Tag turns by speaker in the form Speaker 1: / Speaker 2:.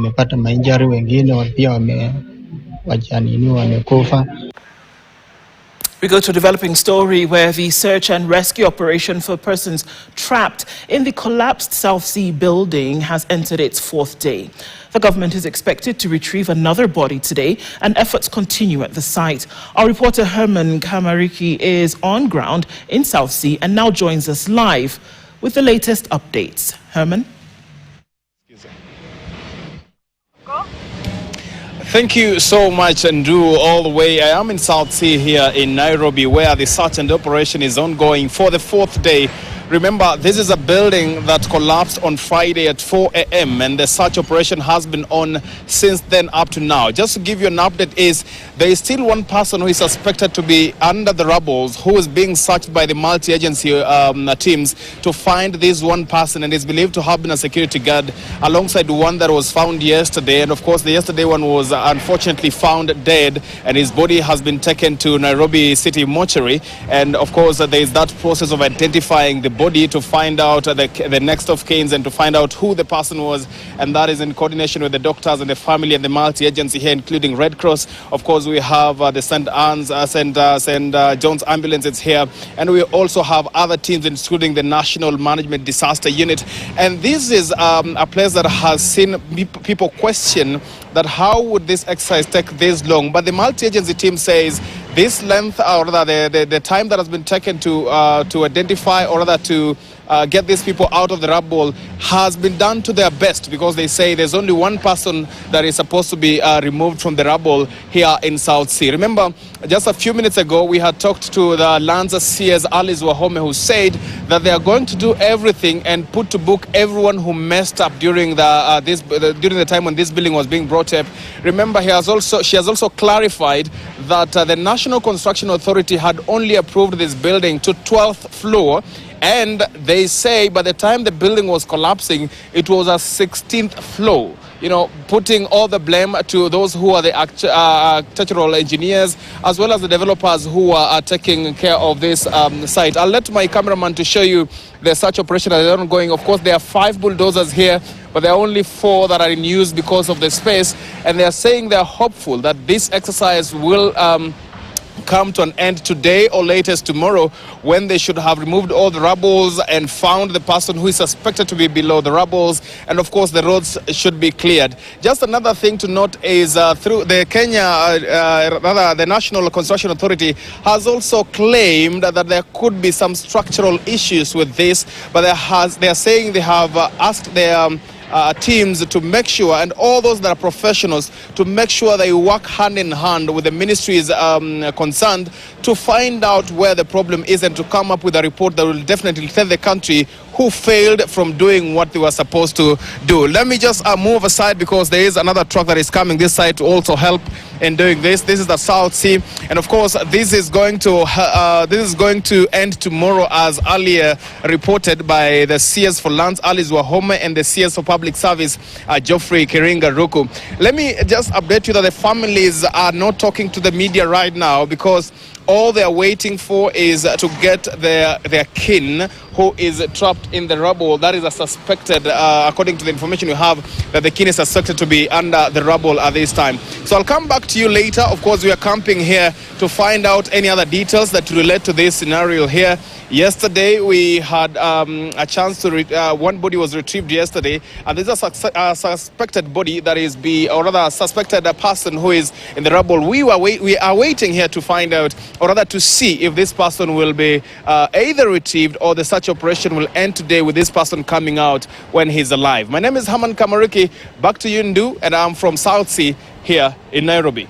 Speaker 1: wamepata mainjari, wengine pia wamekufa.
Speaker 2: We go to a developing story where the search and rescue operation for persons trapped in the collapsed South Sea building has entered its 4th day. The government is expected to retrieve another body today, and efforts continue at the site. Our reporter Herman Kamariki is on ground in South Sea and now joins us live with the latest updates. Herman?
Speaker 3: Thank you so much, Ndu, all the way. I am in South Sea here in Nairobi, where the search and operation is ongoing for the 4th day. Remember, this is a building that collapsed on Friday at 4 a.m. and the search operation has been on since then up to now. Just to give you an update, there is still one person who is suspected to be under the rubble, who is being searched by the multi-agency teams to find this one person, and is believed to have been a security guard alongside the one that was found yesterday. And of course, the yesterday one was unfortunately found dead, and his body has been taken to Nairobi City Mortuary. And of course, there is that process of identifying the body to find out the next of kins and to find out who the person was, and that is in coordination with the doctors and the family and the multi-agency here, including Red Cross. Of course, we have the St. John's ambulances here, and we also have other teams, including the National Management Disaster Unit. And this is a place that has seen people question that how would this exercise take this long, but the multi-agency team says this length, or rather the time that has been taken to identify, or rather to get these people out of the rubble, has been done to their best, because they say there's only one person that is supposed to be removed from the rubble here in South Sea. Remember, just a few minutes ago, we had talked to the Lanza CS Alice Wahome, who said that they are going to do everything and put to book everyone who messed up during the time when this building was being brought up. Remember, she has also clarified that the National Construction Authority had only approved this building to 12th floor, and they say by the time the building was collapsing, it was a 16th floor. You know, putting all the blame to those who are the architectural engineers, as well as the developers who are taking care of this site. I'll let my cameraman to show you the search operation that is ongoing. Of course, there are 5 bulldozers here, but there are only 4 that are in use because of the space, and they are saying they are hopeful that this exercise will come to an end today or latest tomorrow, when they should have removed all the rubbles and found the person who is suspected to be below the rubbles, and of course the roads should be cleared. Just another thing to note is through the the National Construction Authority has also claimed that there could be some structural issues with this, but they are saying they have asked their teams to make sure, and all those that are professionals, to make sure they work hand in hand with the ministries concerned to find out where the problem is, and to come up with a report that will definitely tell the country who failed from doing what they were supposed to do. Let me just move aside, because there is another truck that is coming this side to also help in doing this. This is the South Sea, and of course this is going to end tomorrow, as earlier reported by the CS for Lands Alice Wahome and the CS for Public Service Geoffrey Kiringa Ruku. Let me just update you that the families are not talking to the media right now, because all they are waiting for is to get their kin who is trapped in the rubble. That is a suspected, according to the information we have, that the kin is suspected to be under the rubble at this time. So I'll come back to you later. Of course, we are camping here to find out any other details that relate to this scenario here. Yesterday, we had a chance to, one body was retrieved yesterday, and there's a suspected body that is or rather a suspected person who is in the rubble. We are waiting here to find out, or rather to see if this person will be either retrieved or the search operation will end today with this person coming out when he's alive. My name is Herman Kamariki. Back to you, Ndu, and I'm from South Sea here in Nairobi.